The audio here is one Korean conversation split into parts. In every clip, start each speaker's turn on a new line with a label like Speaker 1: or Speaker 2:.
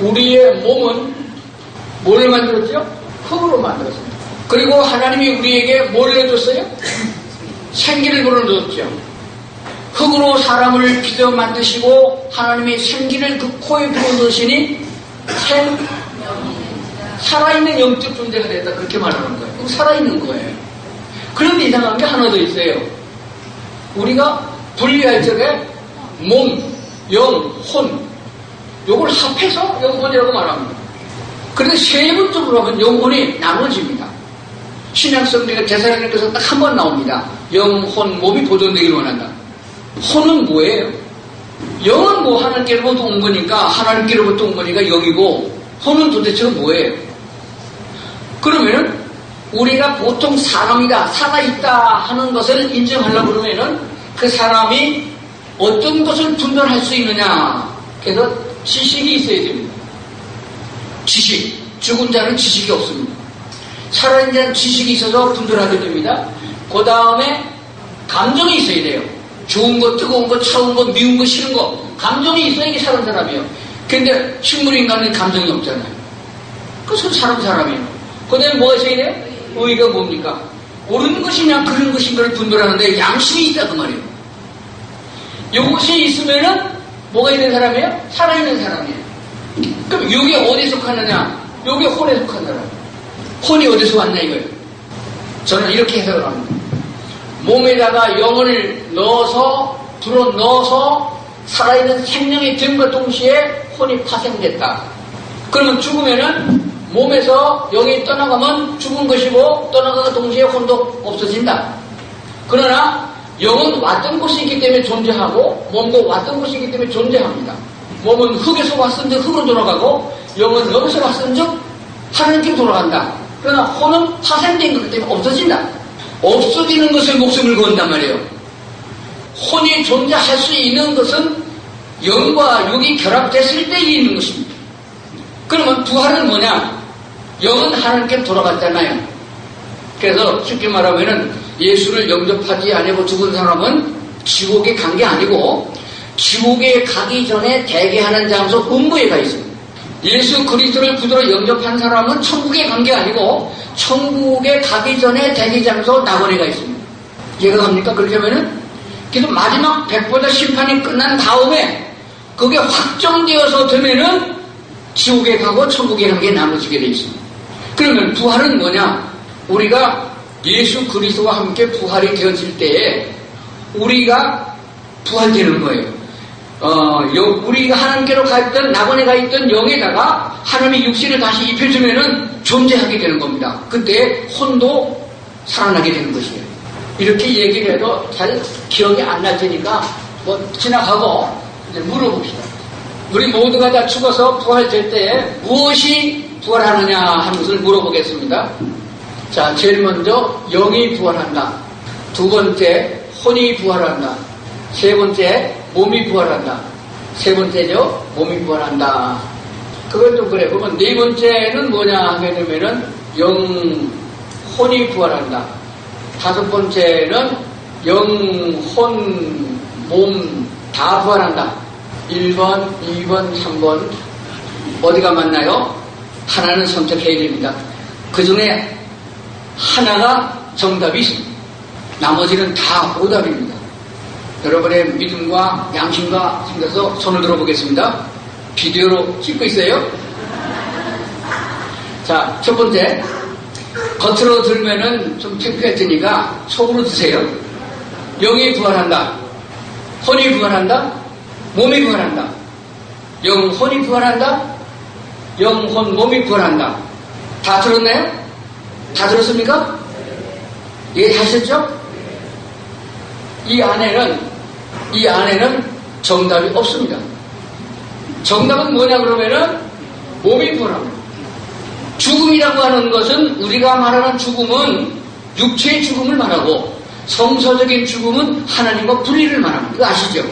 Speaker 1: 우리의 몸은 뭘 만들었죠? 흙으로 만들었습니다. 그리고 하나님이 우리에게 뭘 내줬어요? 생기를 불어넣었죠. 흙으로 사람을 빚어 만드시고 하나님이 생기를 그 코에 불어넣으시니 살아있는 영적 존재가 됐다. 그렇게 말하는 거예요. 살아있는 거예요. 그런데 이상한 게 하나 더 있어요. 우리가 분리할 적에 몸, 영, 혼 요걸 합해서 영혼이라고 말합니다. 그런데 세부적으로 하면 영혼이 나눠집니다. 신약성경에 대사령님께서 딱 한 번 나옵니다. 영, 혼, 몸이 보존되기를 원한다. 혼은 뭐예요? 영은 뭐 하나님께로부터 온 거니까 하나님께로부터 온 거니까 영이고 혼은 도대체 뭐예요? 그러면은 우리가 보통 사람이다, 살아있다 하는 것을 인정하려고 그러면은 그 사람이 어떤 것을 분별할 수 있느냐? 그래서 지식이 있어야 됩니다. 지식. 죽은 자는 지식이 없습니다. 살아있는 자는 지식이 있어서 분별하게 됩니다. 그 다음에 감정이 있어야 돼요. 좋은 거, 뜨거운 거, 차운 거, 미운 거, 싫은 거. 감정이 있어야 이게 사는 사람이에요. 근데 식물인간은 감정이 없잖아요. 그래서 사람이에요. 그 다음에 뭐가 있어야 돼요? 의가 뭡니까? 옳은 것이냐, 그런 것인가를 분별하는데 양심이 있다, 그 말이에요. 이것이 있으면은 뭐가 있는 사람이에요? 살아있는 사람이에요. 그럼 이게 어디에 속하느냐? 이게 혼에 속한 사람. 혼이 어디서 왔냐, 이거예요. 저는 이렇게 해석을 합니다. 몸에다가 영을 넣어서, 불어 넣어서 살아있는 생명이 됨과 동시에 혼이 파생됐다. 그러면 죽으면은 몸에서 영이 떠나가면 죽은 것이고 떠나가가 동시에 혼도 없어진다. 그러나 영은 왔던 곳이 있기 때문에 존재하고 몸도 왔던 곳이 있기 때문에 존재합니다. 몸은 흙에서 왔은 즉 흙으로 돌아가고 영은 여기서 왔은 즉 하나님께 돌아간다. 그러나 혼은 파생된 거기 때문에 없어진다. 없어지는 것을 목숨을 건단 말이에요. 혼이 존재할 수 있는 것은 영과 육이 결합됐을 때 있는 것입니다. 그러면 부활은 뭐냐? 영은 하나님께 돌아갔잖아요. 그래서 쉽게 말하면은 예수를 영접하지 않고 죽은 사람은 지옥에 간 게 아니고 지옥에 가기 전에 대기하는 장소 음부에 가 있습니다. 예수 그리스도를 구주로 영접한 사람은 천국에 간 게 아니고 천국에 가기 전에 대기 장소 낙원에 가 있습니다. 이해가 갑니까? 그렇게 하면은 그래서 마지막 백보자 심판이 끝난 다음에 그게 확정되어서 되면은 지옥에 가고 천국에 간 게 나눠지게 돼 있습니다. 그러면 부활은 뭐냐? 우리가 예수 그리스도와 함께 부활이 되어질 때에 우리가 부활되는 거예요. 우리가 하나님께로 가 있던 낙원에 가 있던 영에다가 하나님의 육신을 다시 입혀주면은 존재하게 되는 겁니다. 그때 혼도 살아나게 되는 것이에요. 이렇게 얘기를 해도 잘 기억이 안 날 테니까 뭐 지나가고 이제 물어봅시다. 우리 모두가 다 죽어서 부활될 때 무엇이 부활하느냐 하는 것을 물어보겠습니다. 자, 제일 먼저 영이 부활한다. 두 번째 혼이 부활한다. 세 번째 몸이 부활한다. 세 번째죠, 몸이 부활한다. 그건 좀 그래. 그러면 네 번째는 뭐냐 하게 되면은 혼이 부활한다. 다섯 번째는 혼, 몸 다 부활한다. 1번, 2번, 3번 어디가 맞나요? 하나는 선택해야 됩니다. 그 중에 하나가 정답이 있습니다. 나머지는 다 오답입니다. 여러분의 믿음과 양심과 생겨서 손을 들어보겠습니다. 비디오로 찍고 있어요. 자, 첫 번째, 겉으로 들면은 좀 창피할 테니까 속으로 드세요. 영이 부활한다. 혼이 부활한다. 몸이 부활한다. 영혼이 부활한다. 영혼, 몸이 부활한다. 다 들었나요? 다 들었습니까? 이해하셨죠? 이 안에는 정답이 없습니다. 정답은 뭐냐 그러면은 몸이 부활합니다. 죽음이라고 하는 것은 우리가 말하는 죽음은 육체의 죽음을 말하고 성서적인 죽음은 하나님과 분리를 말합니다. 이거 아시죠?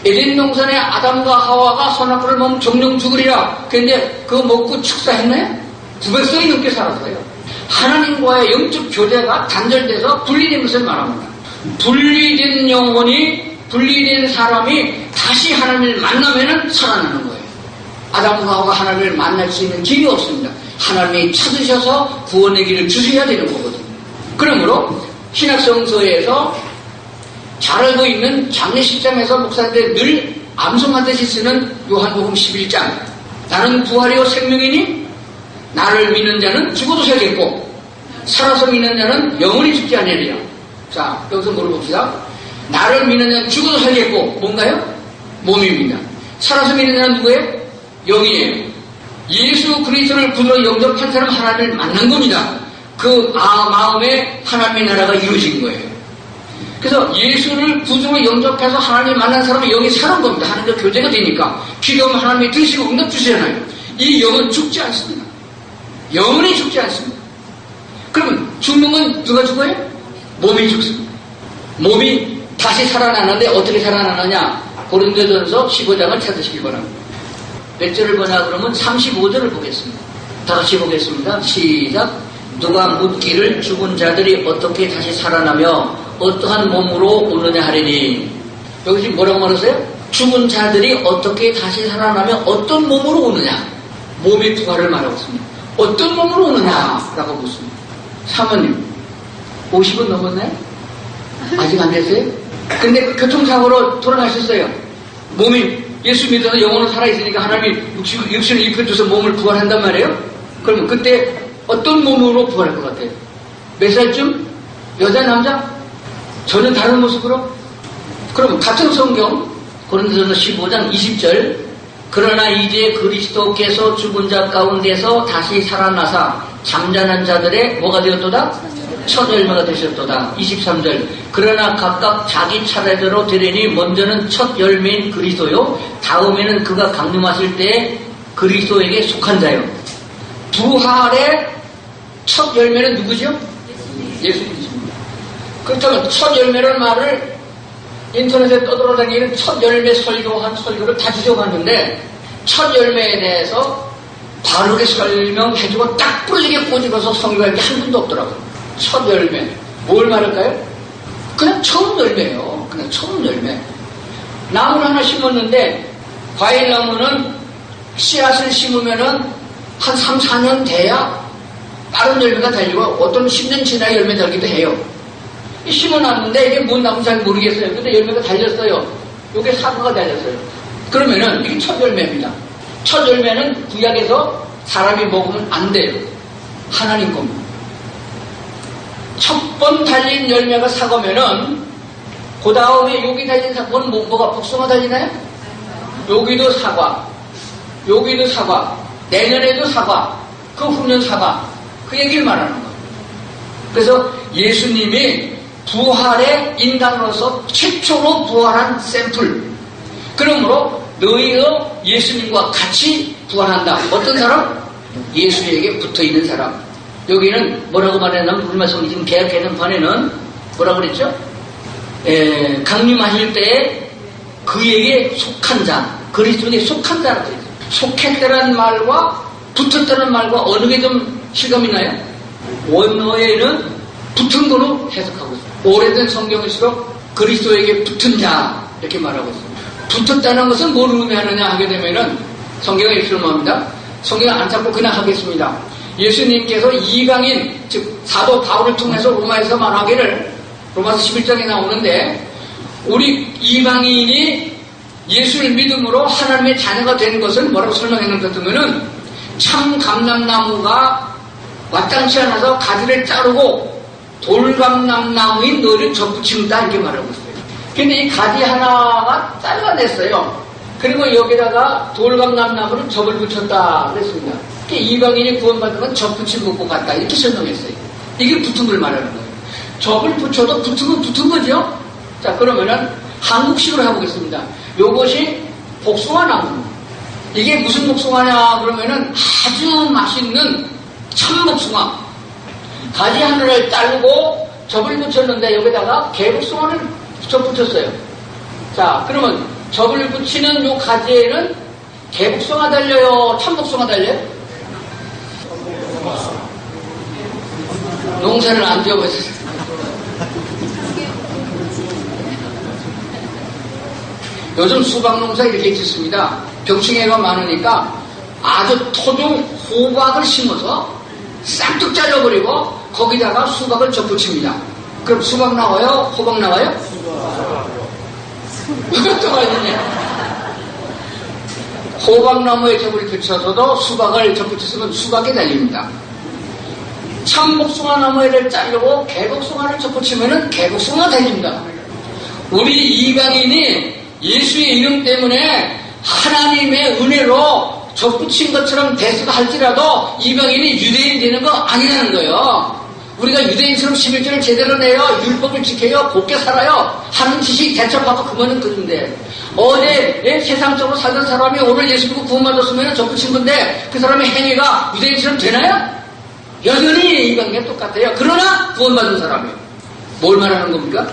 Speaker 1: 에덴 동산에 아담과 하와가 선악과를 먹으면 정령 죽으리라. 그런데 그거 먹고 축사했나요? 900岁 넘게 살았어요. 하나님과의 영적 교제가 단절돼서 분리된 것을 말합니다. 분리된 영혼이, 분리된 사람이 다시 하나님을 만나면은 살아나는 거예요. 아담과 하와가 하나님을 만날 수 있는 길이 없습니다. 하나님이 찾으셔서 구원의 길을 주셔야 되는 거거든요. 그러므로 신약성서에서 잘 알고 있는 장례식장에서 목사들이 늘 암송하듯이 쓰는 요한복음 11장, 나는 부활이요 생명이니 나를 믿는 자는 죽어도 살겠고 살아서 믿는 자는 영원히 죽지 않으리라. 자, 여기서 물어봅시다. 나를 믿는 자는 죽어도 살겠고 뭔가요? 몸입니다. 살아서 믿는 자는 누구예요? 영이에요. 예수 그리스도를 구주로 영접한 사람 하나님을 만난 겁니다. 그 마음에 하나님의 나라가 이루어진 거예요. 그래서 예수를 구주로 영접해서 하나님을 만난 사람은 영이 사는 겁니다. 하나님과 교제가 되니까 기도하면 하나님이 드시고 응답 주시잖아요. 이 영은 죽지 않습니다. 영원히 죽지 않습니다. 그러면 죽는 건 누가 죽어요? 몸이 죽습니다. 몸이 다시 살아나는데 어떻게 살아나느냐? 고린도전서 15장을 찾으시기 바랍니다. 몇 절을 보냐 그러면 35절을 보겠습니다. 다 같이 보겠습니다. 시작. 누가 묻기를 죽은 자들이 어떻게 다시 살아나며 어떠한 몸으로 오느냐 하리니. 여기 지금 뭐라고 말했어요? 죽은 자들이 어떻게 다시 살아나며 어떤 몸으로 오느냐. 몸의 부활을 말하고 있습니다. 어떤 몸으로 오느냐라고 묻습니다. 사모님 50은 넘었나요? 아직 안 됐어요? 근데 그 교통사고로 돌아가셨어요. 몸이 예수 믿어서 영혼은 살아있으니까 하나님이 육신을 입혀줘서 몸을 부활한단 말이에요. 그러면 그때 어떤 몸으로 부활할 것 같아요? 몇 살쯤? 여자, 남자? 전혀 다른 모습으로? 그럼 같은 성경 고린도전서 15장 20절, 그러나 이제 그리스도께서 죽은 자 가운데서 다시 살아나사 잠자는 자들의 뭐가 되었도다? 첫 열매가 되셨도다. 23절, 그러나 각각 자기 차례대로 되리니 먼저는 첫 열매인 그리스도요 다음에는 그가 강림하실 때에 그리스도에게 속한 자요. 부활의 첫 열매는 누구죠? 예수님이십니다. 그렇다면 첫 열매라는 말을 인터넷에 떠돌아다니는 첫 열매 설교한 설교를 다 지적하는데 첫 열매에 대해서 바르게 설명해주고 딱 부러지게 꼬집어서 성경할 게 한 분도 없더라고요. 첫 열매. 뭘 말할까요? 그냥 처음 열매예요. 그냥 처음 열매. 나무를 하나 심었는데 과일나무는 씨앗을 심으면은 한 3, 4년 돼야 빠른 열매가 달리고 어떤 10년 지나야 열매 달기도 해요. 심어놨는데 이게 뭔 나무인지 잘 모르겠어요. 근데 열매가 달렸어요. 이게 사과가 달렸어요. 그러면은 이게 첫 열매입니다. 첫 열매는 구약에서 사람이 먹으면 안 돼요. 하나님 겁니다. 첫 번 달린 열매가 사과면은 그 다음에 여기 달린 사과는 뭐가 복숭아 달리나요? 여기도 사과, 여기도 사과, 내년에도 사과, 그 후년 사과, 그 얘기를 말하는 거예요. 그래서 예수님이 부활의 인간으로서 최초로 부활한 샘플. 그러므로 너희가 예수님과 같이 부활한다. 어떤 사람? 예수에게 붙어있는 사람. 여기는 뭐라고 말했냐면 우리 말씀 지금 개혁개정판에는 뭐라고 그랬죠? 강림하실 때에 그에게 속한 자, 그리스도에게 속한 자라고 했어요. 속했다는 말과 붙었다는 말과 어느 게 좀 실감이 나요? 원어에는 붙은 거로 해석하고 있어요. 오래된 성경일수록 그리스도에게 붙은 자 이렇게 말하고 있어요. 붙었다는 것은 뭘 의미하느냐 하게 되면은 성경에 이렇게 말합니다. 성경을 안 찾고 그냥 하겠습니다. 예수님께서 이방인, 즉 사도 바울을 통해서 로마에서 말하기를 로마서 11장에 나오는데 우리 이방인이 예수를 믿음으로 하나님의 자녀가 되는 것을 뭐라고 설명했는 것 같으면은 참 감람나무가 마땅치 않아서 가지를 자르고 돌감람나무인 너를 접붙인다 이렇게 말하고 있어요. 근데 이 가지 하나가 잘라냈어요. 그리고 여기다가 돌감람나무를 접을 붙였다 그랬습니다. 이방인이 구원받는 건 접붙인 것과 같다 이렇게 설명했어요. 이게 붙은 걸 말하는 거예요. 접을 붙여도 붙은 건 붙은 거죠. 자, 그러면은 한국식으로 해보겠습니다. 요것이 복숭아나무. 이게 무슨 복숭아냐 그러면은 아주 맛있는 참복숭아. 가지 하나를 자르고 접을 붙였는데 여기다가 개복숭아를 붙였어요. 자, 그러면 접을 붙이는 요 가지에는 개복숭아 달려요? 참복숭아 달려요? 농사를 안 지어보셨어요. 요즘 수박 농사 이렇게 짓습니다. 병충해가 많으니까 아주 토종 호박을 심어서 싹둑 잘라버리고 거기다가 수박을 접붙입니다. 그럼 수박 나와요? 호박 나와요? 수박. 또 어딨냐? 호박나무에 접을 붙여서도 수박을 접붙였으면 수박이 달립니다. 참복숭아 나무에를 자르고 개복숭아를 접붙이면 개복숭아 달립니다. 우리 이방인이 예수의 이름 때문에 하나님의 은혜로 접붙인 것처럼 대수가 할지라도 이방인이 유대인 되는 거 아니라는 거예요. 우리가 유대인처럼 11조를 제대로 내요, 율법을 지켜요, 곱게 살아요 하는 짓이 대처받고 그거는 그런데 어제 세상적으로 살던 사람이 오늘 예수 믿고 구원받았으면 접붙인 건데 그 사람의 행위가 유대인처럼 되나요? 여전히 이 관계가 똑같아요. 그러나 구원받은 사람이에요. 뭘 말하는 겁니까?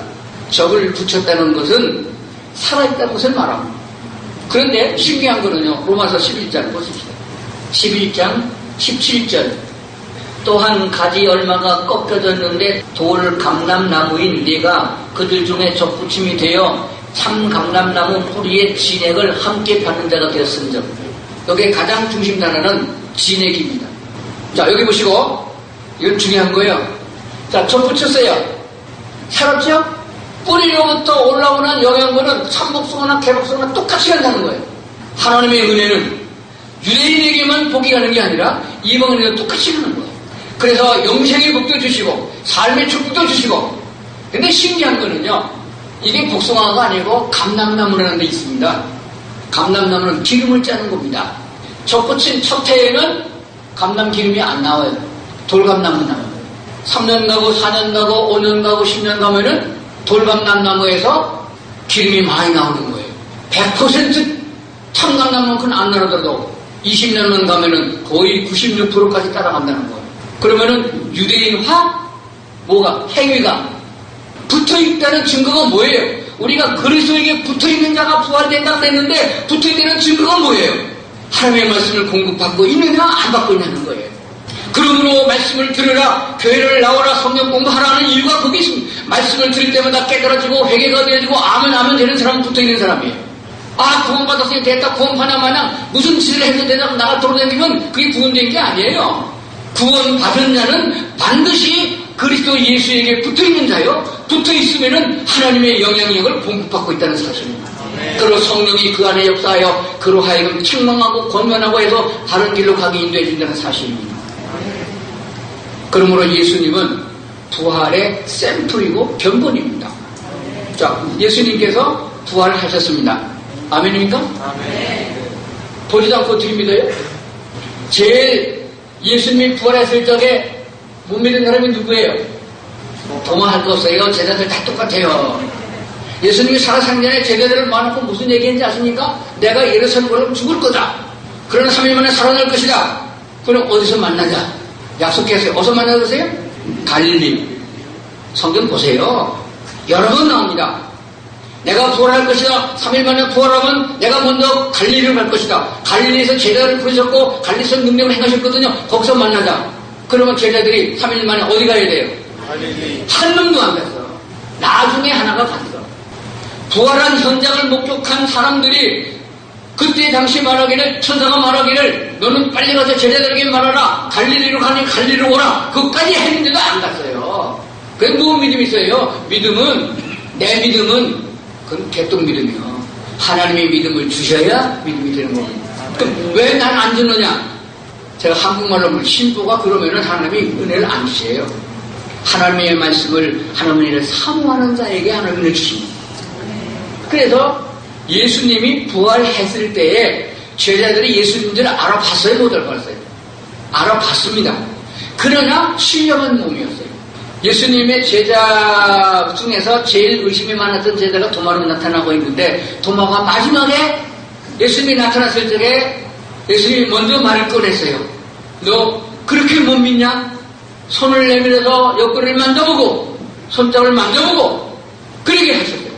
Speaker 1: 접을 붙였다는 것은 살아있다는 것을 말합니다. 그런데 신기한 거는요, 로마서 11장 보십시다. 11장 17절. 또한 가지 얼마가 꺾여졌는데 돌 감람나무인 네가 그들 중에 접붙임이 되어 참 감람나무 뿌리의 진액을 함께 받는 자가 되었은즉. 여기에 가장 중심 단어는 진액입니다. 자, 여기 보시고 이건 중요한 거예요. 자, 접붙였어요. 살았죠? 뿌리로부터 올라오는 영양분은 참복숭아나 개복숭아나 똑같이 간다는 거예요. 하나님의 은혜는 유대인에게만 복이 가는 게 아니라 이방인에게도 똑같이 가는 거예요. 그래서 영생의 복도 주시고 삶의 축복도 주시고. 근데 신기한 거는요, 이게 복숭아가 아니고 감람나무라는 데 있습니다. 감람나무는 기름을 짜는 겁니다. 접붙인 첫 해에는 감람 기름이 안 나와요. 돌감나무 나와요. 3년 가고 4년 가고 5년 가고 10년 가면은 돌감람나무에서 기름이 많이 나오는 거예요. 100% 참감나무만큼 안 나오더라도 20년만 가면은 거의 96%까지 따라간다는 거예요. 그러면은 유대인화? 뭐가? 행위가 붙어있다는 증거가 뭐예요? 우리가 그리스도에게 붙어있는 자가 부활된다고 했는데 붙어있다는 증거가 뭐예요? 하나님의 말씀을 공급받고 있느냐 안 받고 있냐는 거예요. 그러므로 말씀을 들으라, 교회를 나오라, 성경 공부하라는 이유가 거기 있습니다. 말씀을 들을 때마다 깨달아지고 회개가 되어지고 아멘 아멘 되는 사람은 붙어있는 사람이에요. 아, 구원받았으니 됐다, 구원받아 마냥 무슨 짓을 해도 되냐고 나가 돌아다니면 그게 구원된 게 아니에요. 구원받은 자는 반드시 그리스도 예수에게 붙어있는 자요. 붙어있으면 하나님의 영향력을 공급받고 있다는 사실입니다. 그리고 성령이 그 안에 역사하여 그로 하여금 책망하고 권면하고 해서 바른 길로 가게 인도해 준다는 사실입니다. 그러므로 예수님은 부활의 샘플이고 견본입니다. 자, 예수님께서 부활을 하셨습니다. 아멘입니까? 아멘. 보지도 않고 어떻게 믿어요? 제일 예수님이 부활했을 적에 못 믿는 사람이 누구예요? 도마할 거 없어요. 제자들 다 똑같아요. 예수님이 살아상 전에 제자들을 많았고 무슨 얘기했는지 아십니까? 내가 예루살렘 올라가면 죽을 거다. 그러나 3일 만에 살아날 것이다. 그럼 어디서 만나자? 약속했어요. 어디서 만나보세요? 갈릴리. 성경 보세요. 여러 번 나옵니다. 내가 부활할 것이다. 3일 만에 부활하면 내가 먼저 갈릴리로 갈 것이다. 갈릴리에서 제자들을 부르셨고 갈릴리에서 능력을 행하셨거든요. 거기서 만나자. 그러면 제자들이 3일 만에 어디 가야 돼요? 갈릴리. 한 놈도 안 갔어. 나중에 하나가 갔어. 부활한 현장을 목격한 사람들이 그때 당시 말하기를, 천사가 말하기를 너는 빨리 가서 제자들에게 말하라. 갈릴리로 가니 갈릴리로 오라. 그것까지 했는데도 안 갔어요. 그게 무슨 믿음이 있어요? 믿음은, 내 믿음은 그건 개똥 믿음이요. 하나님의 믿음을 주셔야 믿음이 되는 겁니다. 그럼 왜 난 안 주느냐? 제가 한국말로 신부가 그러면은 하나님이 은혜를 안 주세요. 하나님의 말씀을, 하나님의 은혜를 사모하는 자에게 하나님의 은혜를 주십니다. 그래서 예수님이 부활했을 때에 제자들이 예수님들을 알아봤어요? 못 알아봤어요? 알아봤습니다. 그러나 신령한 몸이었어요. 예수님의 제자 중에서 제일 의심이 많았던 제자가 도마로 나타나고 있는데 도마가 마지막에 예수님이 나타났을 적에 예수님이 먼저 말을 꺼냈어요. 너 그렇게 못 믿냐? 손을 내밀어서 옆구리를 만져보고 손잡을 만져보고 그렇게 하셨어요.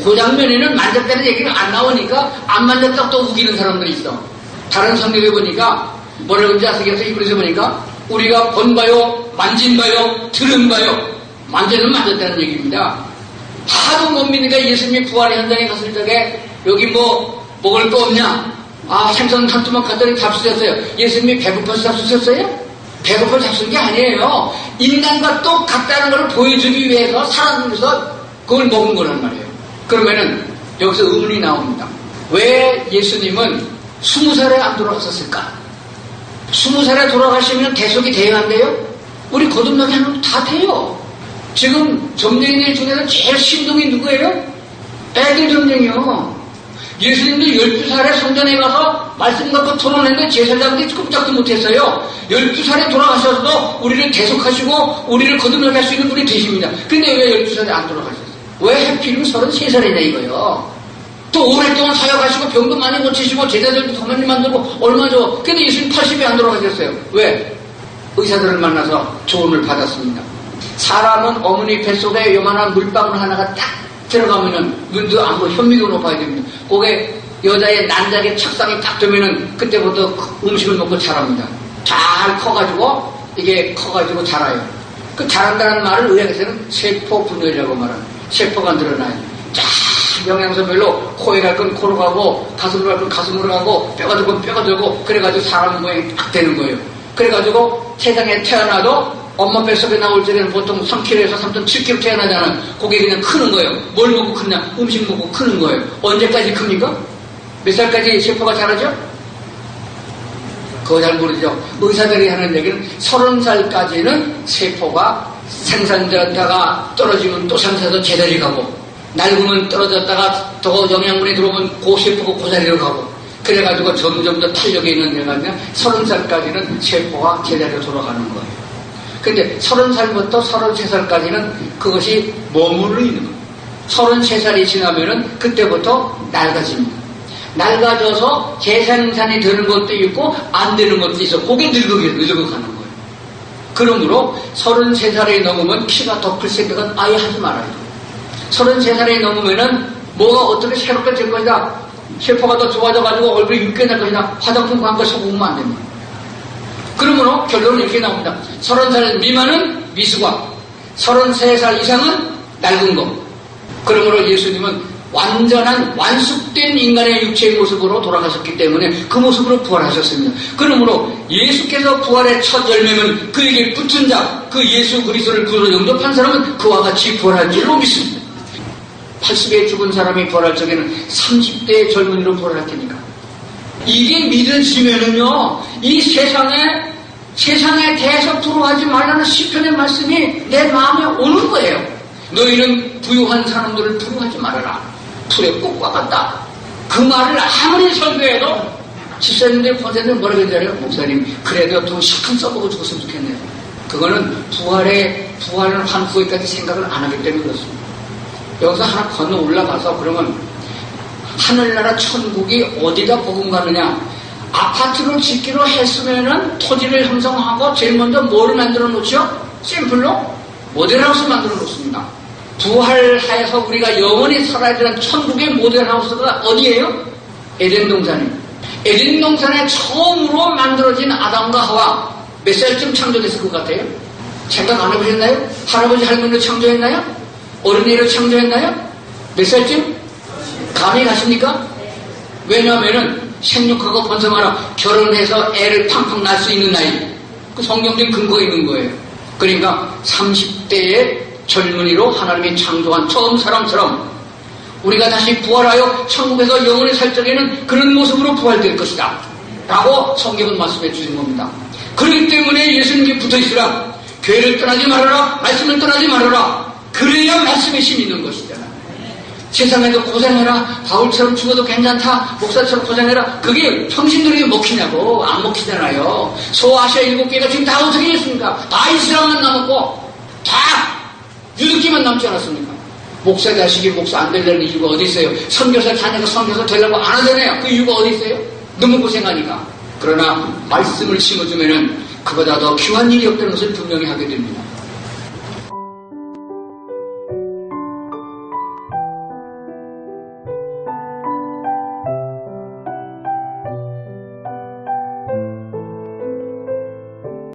Speaker 1: 그 장면에는 만졌다는 얘기가 안 나오니까 안 만졌다고 또 우기는 사람들이 있어. 다른 성경에 보니까 뭐라고 그런지 아세요? 이브리서 보니까 우리가 본 바요, 만진 바요, 들은 바요. 만져는 만졌다는 얘기입니다. 하도 못 믿으니까 예수님이 부활의 현장에 갔을 적에 여기 뭐 먹을 거 없냐? 생선 한 투만 갖더니 잡수셨어요. 예수님이 배고파서 잡수셨어요? 배고파서 잡수는 게 아니에요. 인간과 똑같다는 걸 보여주기 위해서 살아가면서 그걸 먹은 거란 말이에요. 그러면은 여기서 의문이 나옵니다. 왜 예수님은 20살에 안 돌아가셨을까? 20살에 돌아가시면 대속이 돼야 한대요? 우리 거듭나게 하면 다 돼요. 지금 점쟁이들 중에서 제일 신동이 누구예요? 애들 점쟁이요. 예수님도 12살에 성전에 가서 말씀 갖고 토론했는데 제사장들이 꼼짝도 못했어요. 12살에 돌아가셔서도 우리를 대속하시고 우리를 거듭나게 할 수 있는 분이 되십니다. 근데 왜 12살에 안 돌아가셨어요? 왜 하필이면 33살이냐 이거요. 또 오랫동안 사역하시고 병도 많이 고치시고 제자들도 더 많이 만들고 얼마 죠. 근데 예수님 80에 안 돌아가셨어요. 왜? 의사들을 만나서 조언을 받았습니다. 사람은 어머니 뱃속에 요만한 물방울 하나가 딱 들어가면은 눈도 안 보고 현미도 높아야 됩니다. 그게 여자의 난자의 착상이 딱 되면은 그때부터 음식을 먹고 자랍니다. 잘 커가지고 이게 커가지고 자라요. 그 자란다는 말을 의학에서는 세포 분열이라고 말합니다. 세포가 늘어나요. 쫙 영양소별로 코에 갈 건 코로 가고 가슴으로 갈 건 가슴으로 가고 뼈가 들건 뼈가 들고 그래가지고 사람 모양이 딱 되는 거예요. 그래가지고 세상에 태어나도 엄마 뱃속에 나올 적에는 보통 3kg에서 3.7kg 태어나잖아요. 그게 그냥 크는 거예요. 뭘 먹고 크냐? 음식 먹고 크는 거예요. 언제까지 큽니까? 몇 살까지 세포가 자라죠? 그거 잘 모르죠. 의사들이 하는 얘기는 30살까지는 세포가 생산되었다가 떨어지면 또 상태에서 제자리 가고 낡으면 떨어졌다가 더 영양분이 들어오면 그 세포가 그 자리로 가고 그래가지고 점점 더 탄력이 있는 데가 아니라 30살까지는 세포가 제자리로 돌아가는 거예요. 근데 30살부터 33살까지는 그것이 머무르 있는 거예요. 33살이 지나면은 그때부터 낡아집니다. 낡아져서 재생산이 되는 것도 있고 안 되는 것도 있어. 그게 늙어가는 거예요. 그러므로 33살이 넘으면 키가 더 클 생각은 아예 하지 말아요. 33살이 넘으면은 뭐가 어떻게 새롭게 될 것이다. 세포가 더 좋아져가지고 얼굴이 윷게 날 것이다. 화장품 광고 써보면 안 됩니다. 그러므로 결론은 이렇게 나옵니다. 30살 미만은 미숙아, 33살 이상은 낡은 거. 그러므로 예수님은 완전한 완숙된 인간의 육체의 모습으로 돌아가셨기 때문에 그 모습으로 부활하셨습니다. 그러므로 예수께서 부활의 첫 열매면 그에게 붙은 자, 그 예수 그리스도를 구주로 영접한 사람은 그와 같이 부활할 줄로 믿습니다. 80에 죽은 사람이 부활할 적에는 30대의 젊은이로 부활할 테니까. 이게 믿어지면은요, 이 세상에 대해서 두려워하지 말라는 시편의 말씀이 내 마음에 오는 거예요. 너희는 부유한 사람들을 두려워하지 말아라. 풀에 꽃과 같다. 그 말을 아무리 설교해도 집사님들, 권사님들 뭐라고 했잖아요. 목사님, 그래도 돈 10푼 써보고 죽었으면 좋겠네요. 그거는 부활을 한 후에까지 생각을 안 하기 때문에 그렇습니다. 여기서 하나 건너 올라가서 그러면 하늘나라 천국이 어디다 복음 가느냐? 아파트를 짓기로 했으면은 토지를 형성하고 제일 먼저 뭐를 만들어 놓죠? 샘플로 모델하우스 만들어 놓습니다. 부활하여서 우리가 영원히 살아야 되는 천국의 모델하우스가 어디예요? 에덴 동산이에요. 에덴 동산에 처음으로 만들어진 아담과 하와 몇 살쯤 창조됐을 것 같아요? 생각 안 해보셨나요? 할아버지 할머니로 창조했나요? 어린이로 창조했나요? 몇 살쯤? 감이 가십니까? 왜냐하면은 생육하고 번성하라 결혼해서 애를 팡팡 낳을 수 있는 나이. 그 성경적인 근거가 있는 거예요. 그러니까 30대의 젊은이로 하나님이 창조한 처음 사람처럼 우리가 다시 부활하여 천국에서 영원히 살 적에는 그런 모습으로 부활될 것이다 라고 성경은 말씀해 주신 겁니다. 그렇기 때문에 예수님께 붙어있으라. 교회를 떠나지 말아라. 말씀을 떠나지 말아라. 그래야 말씀에 힘이 있는 것이잖아. 세상에도 고생해라. 바울처럼 죽어도 괜찮다. 목사처럼 고생해라. 그게 평신들에게 먹히냐고. 안 먹히잖아요. 소아시아 7개가 지금 다 어떻게 했습니까? 다 이스라엘만 남았고 다 유득기만 남지 않았습니까? 목사 자식이 목사 안 되려는 이유가 어디 있어요? 선교사 자녀가 선교사 되려고 안 하잖아요. 그 이유가 어디 있어요? 너무 고생하니까. 그러나 말씀을 심어주면은 그보다 더 귀한 일이 없다는 것을 분명히 하게 됩니다.